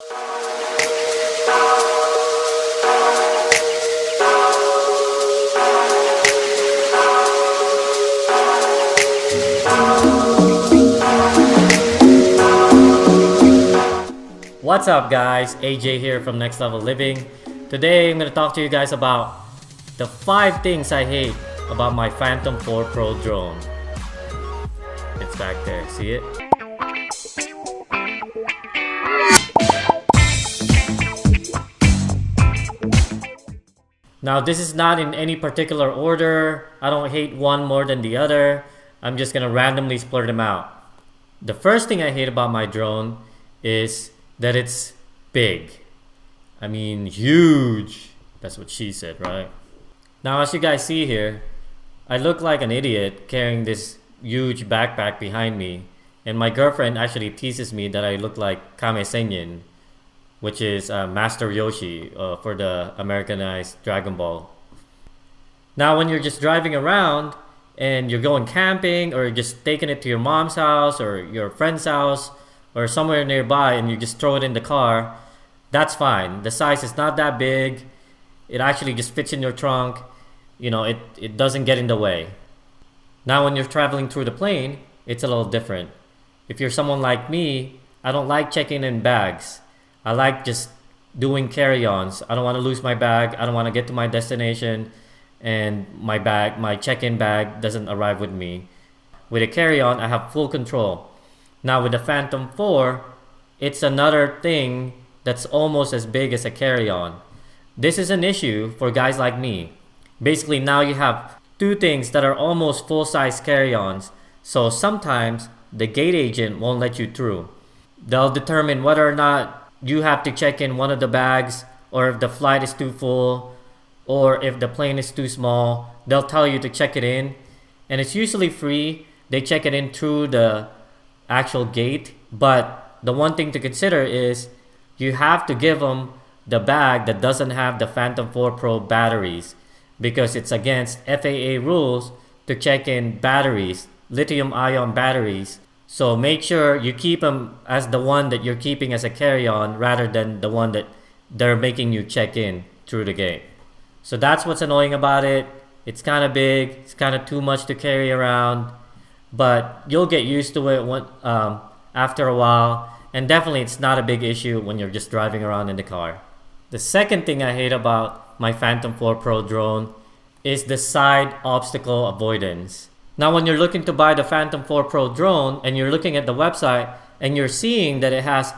What's up guys, AJ here from Next Level Living. Today I'm going to talk to you guys about the 5 things I hate about my Phantom 4 Pro drone. It's back there, see it? Now this is not in any particular order. I don't hate one more than the other. I'm just going to randomly split them out. The first thing I hate about my drone is that it's big. I mean huge. That's what she said, right? Now as you guys see here, I look like an idiot carrying this huge backpack behind me, and my girlfriend actually teases me that I look like Kame Sennin, which is Master Yoshi for the Americanized Dragon Ball. Now when you're just driving around and you're going camping, or you're just taking it to your mom's house or your friend's house or somewhere nearby, and you just throw it in the car, that's fine. The size is not that big. It actually just fits in your trunk. You know, it doesn't get in the way. Now when you're traveling through the plane, it's a little different. If you're someone like me, I don't like checking in bags. I like just doing carry-ons. I don't want to lose my bag. I don't want to get to my destination and my check-in bag doesn't arrive with me. With a carry-on, I have full control. Now with the Phantom 4, it's another thing that's almost as big as a carry-on. This is an issue for guys like me. Basically now you have 2 things that are almost full-size carry-ons, so sometimes the gate agent won't let you through. They'll determine whether or not you have to check in one of the bags, or if the flight is too full, or if the plane is too small, they'll tell you to check it in, and it's usually free. They check it in through the actual gate, but the one thing to consider is you have to give them the bag that doesn't have the Phantom 4 Pro batteries, because it's against FAA rules to check in batteries, lithium-ion batteries. So make sure you keep them as the one that you're keeping as a carry-on rather than the one that they're making you check in through the gate. So that's what's annoying about it. It's kind of big, it's kind of too much to carry around, but you'll get used to it after a while, and definitely it's not a big issue when you're just driving around in the car. The second thing I hate about my Phantom 4 Pro drone is the side obstacle avoidance. Now when you're looking to buy the Phantom 4 Pro drone and you're looking at the website and you're seeing that it has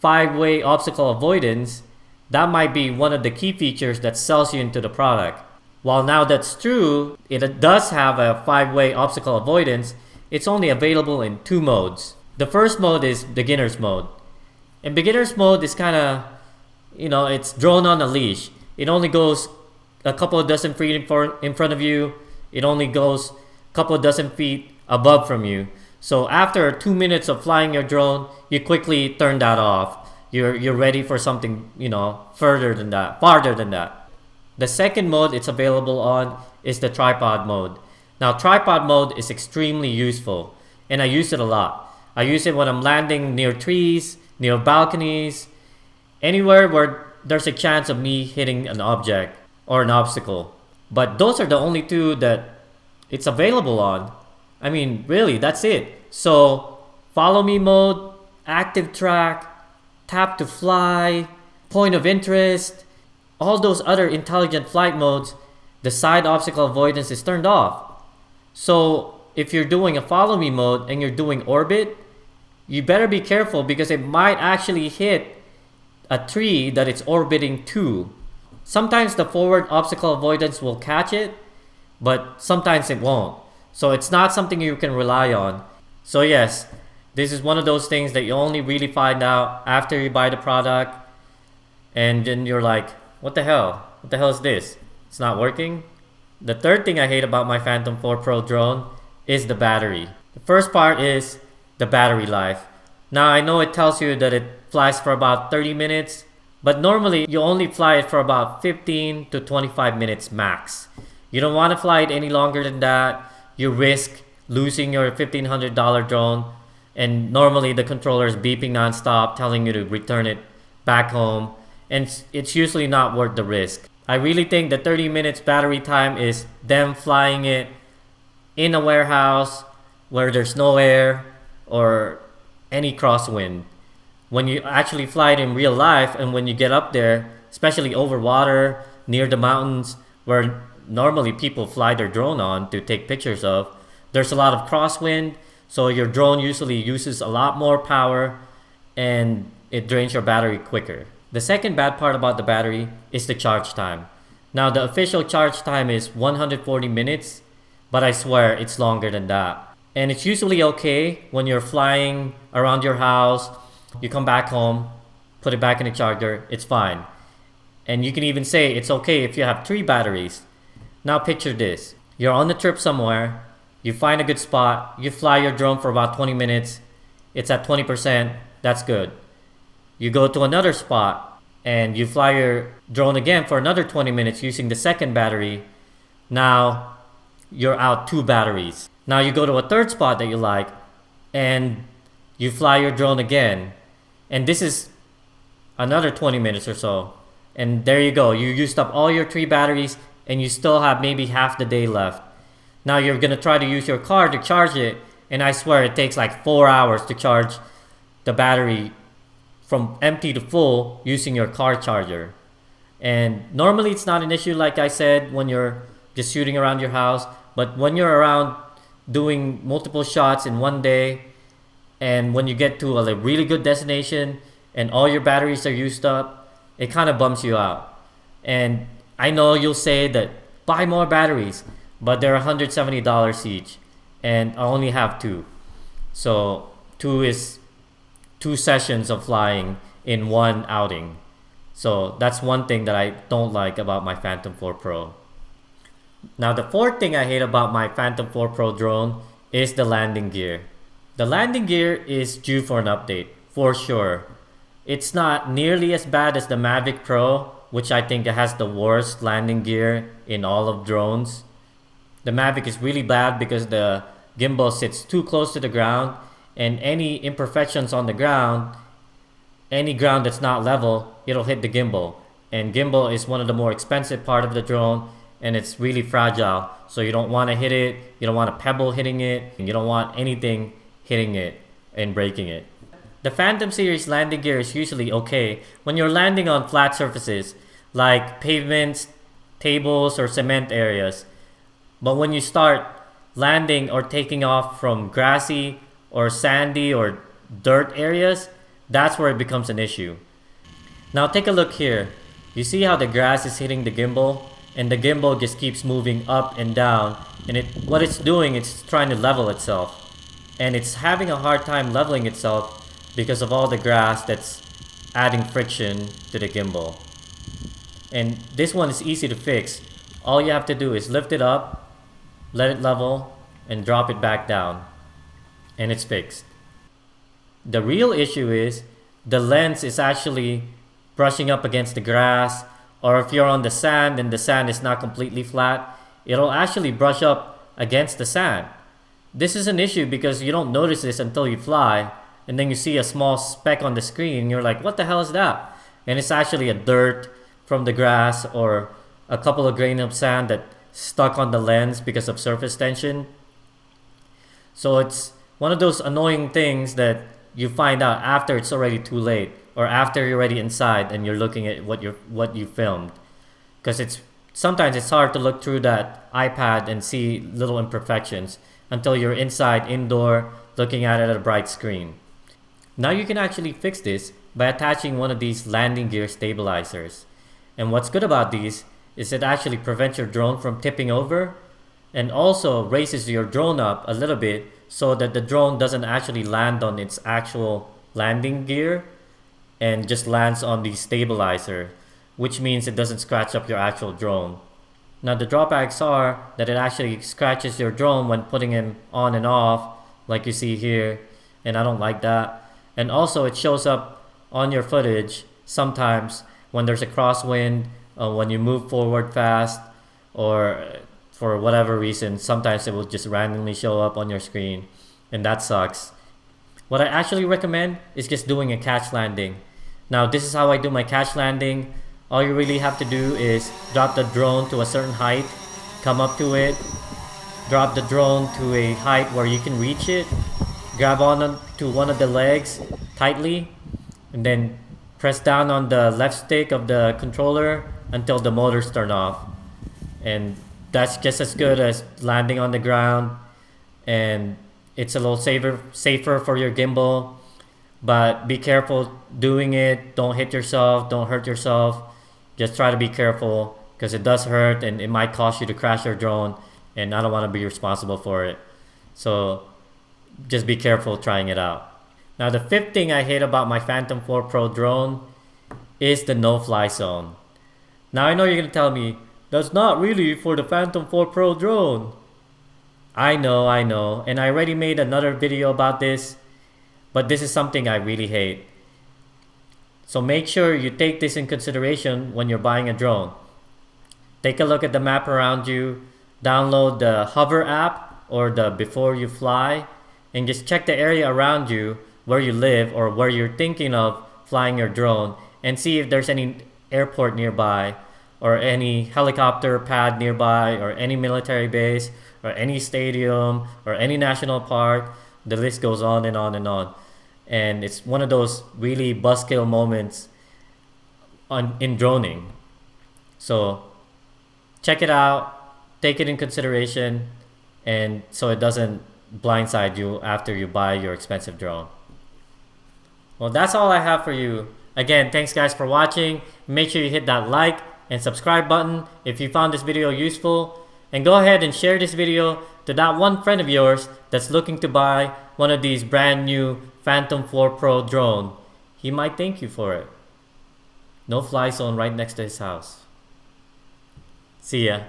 5-way obstacle avoidance, that might be one of the key features that sells you into the product. While now that's true, it does have a 5-way obstacle avoidance, it's only available in 2 modes. The first mode is beginner's mode. And beginner's mode is kind of, it's drone on a leash. It only goes a couple of dozen feet in front of you. It only goes a couple of dozen feet above from you. So after 2 minutes of flying your drone, you quickly turn that off. You're ready for something, farther than that. The second mode it's available on is the tripod mode. Now tripod mode is extremely useful, and I use it a lot. I use it when I'm landing near trees, near balconies, anywhere where there's a chance of me hitting an object or an obstacle. But those are the only 2 that it's available on. I mean, really, that's it. So follow me mode, active track, tap to fly, point of interest, all those other intelligent flight modes, the side obstacle avoidance is turned off. So if you're doing a follow me mode and you're doing orbit, you better be careful, because it might actually hit a tree that it's orbiting to. Sometimes the forward obstacle avoidance will catch it, but sometimes it won't. So it's not something you can rely on. So yes, this is one of those things that you only really find out after you buy the product, and then you're like, what the hell? What the hell is this? It's not working? The third thing I hate about my Phantom 4 Pro drone is the battery. The first part is the battery life. Now I know it tells you that it flies for about 30 minutes, but normally you only fly it for about 15 to 25 minutes max. You don't want to fly it any longer than that. You risk losing your $1,500 drone, and normally the controller is beeping nonstop telling you to return it back home, and it's usually not worth the risk. I really think the 30 minutes battery time is them flying it in a warehouse where there's no air or any crosswind. When you actually fly it in real life and when you get up there, especially over water, near the mountains where normally people fly their drone on to take pictures of, there's a lot of crosswind, so your drone usually uses a lot more power and it drains your battery quicker. The second bad part about the battery is the charge time. Now the official charge time is 140 minutes, but I swear it's longer than that. And it's usually okay when you're flying around your house, you come back home, put it back in the charger, it's fine. And you can even say it's okay if you have 3 batteries. Now picture this. You're on the trip somewhere, you find a good spot, you fly your drone for about 20 minutes, it's at 20%, that's good. You go to another spot and you fly your drone again for another 20 minutes using the second battery. Now you're out 2 batteries. Now you go to a third spot that you like and you fly your drone again. And this is another 20 minutes or so. And there you go. You used up all your 3 batteries and you still have maybe half the day left. Now you're going to try to use your car to charge it. And I swear it takes like 4 hours to charge the battery from empty to full using your car charger. And normally it's not an issue, like I said, when you're just shooting around your house. But when you're around doing multiple shots in one day, and when you get to a really good destination and all your batteries are used up, it kind of bums you out. And I know you'll say that buy more batteries, but they're $170 each and I only have 2. So 2 is 2 sessions of flying in one outing. So that's one thing that I don't like about my Phantom 4 Pro. Now the fourth thing I hate about my Phantom 4 Pro drone is the landing gear. The landing gear is due for an update, for sure. It's not nearly as bad as the MAVIC Pro, which I think has the worst landing gear in all of drones. The MAVIC is really bad because the gimbal sits too close to the ground, and any imperfections on the ground, any ground that's not level, it'll hit the gimbal. And gimbal is one of the more expensive part of the drone, and it's really fragile. So you don't want to hit it, you don't want a pebble hitting it, and you don't want anything hitting it and breaking it. The Phantom series landing gear is usually okay when you're landing on flat surfaces like pavements, tables, or cement areas. But when you start landing or taking off from grassy or sandy or dirt areas, that's where it becomes an issue. Now take a look here. You see how the grass is hitting the gimbal, and the gimbal just keeps moving up and down, and what it's doing, it's trying to level itself, and it's having a hard time leveling itself because of all the grass that's adding friction to the gimbal. And this one is easy to fix. All you have to do is lift it up, let it level, and drop it back down, and it's fixed. The real issue is the lens is actually brushing up against the grass, or if you're on the sand and the sand is not completely flat, it'll actually brush up against the sand. This is an issue because you don't notice this until you fly, and then you see a small speck on the screen and you're like, what the hell is that? And it's actually a dirt from the grass or a couple of grains of sand that stuck on the lens because of surface tension. So it's one of those annoying things that you find out after it's already too late, or after you're already inside and you're looking at what you filmed, because sometimes it's hard to look through that iPad and see little imperfections until you're inside, indoor, looking at it at a bright screen. Now you can actually fix this by attaching one of these landing gear stabilizers. And what's good about these is it actually prevents your drone from tipping over, and also raises your drone up a little bit so that the drone doesn't actually land on its actual landing gear and just lands on the stabilizer, which means it doesn't scratch up your actual drone. Now the drawbacks are that it actually scratches your drone when putting him on and off, like you see here, and I don't like that. And also it shows up on your footage sometimes when there's a crosswind, when you move forward fast, or for whatever reason, sometimes it will just randomly show up on your screen, and that sucks. What I actually recommend is just doing a catch landing. Now this is how I do my catch landing. All you really have to do is drop the drone to a certain height, come up to it, drop the drone to a height where you can reach it, grab on to one of the legs tightly, and then press down on the left stick of the controller until the motors turn off. And that's just as good as landing on the ground, and it's a little safer for your gimbal. But be careful doing it. Don't hit yourself, don't hurt yourself. Just try to be careful, because it does hurt and it might cost you to crash your drone, and I don't want to be responsible for it. So just be careful trying it out. Now the fifth thing I hate about my Phantom 4 Pro drone is the no-fly zone. Now I know you're going to tell me, that's not really for the Phantom 4 Pro drone. I know, and I already made another video about this, but this is something I really hate. So make sure you take this in consideration when you're buying a drone. Take a look at the map around you, download the Hover app or the Before You Fly, and just check the area around you where you live or where you're thinking of flying your drone, and see if there's any airport nearby, or any helicopter pad nearby, or any military base, or any stadium, or any national park. The list goes on and on and on. And it's one of those really buzzkill moments in droning. So check it out, take it in consideration, and so it doesn't blindside you after you buy your expensive drone. Well, that's all I have for you. Again, thanks guys for watching. Make sure you hit that like and subscribe button if you found this video useful, and go ahead and share this video to that one friend of yours that's looking to buy one of these brand new Phantom 4 Pro drone. He might thank you for it. No fly zone right next to his house. See ya.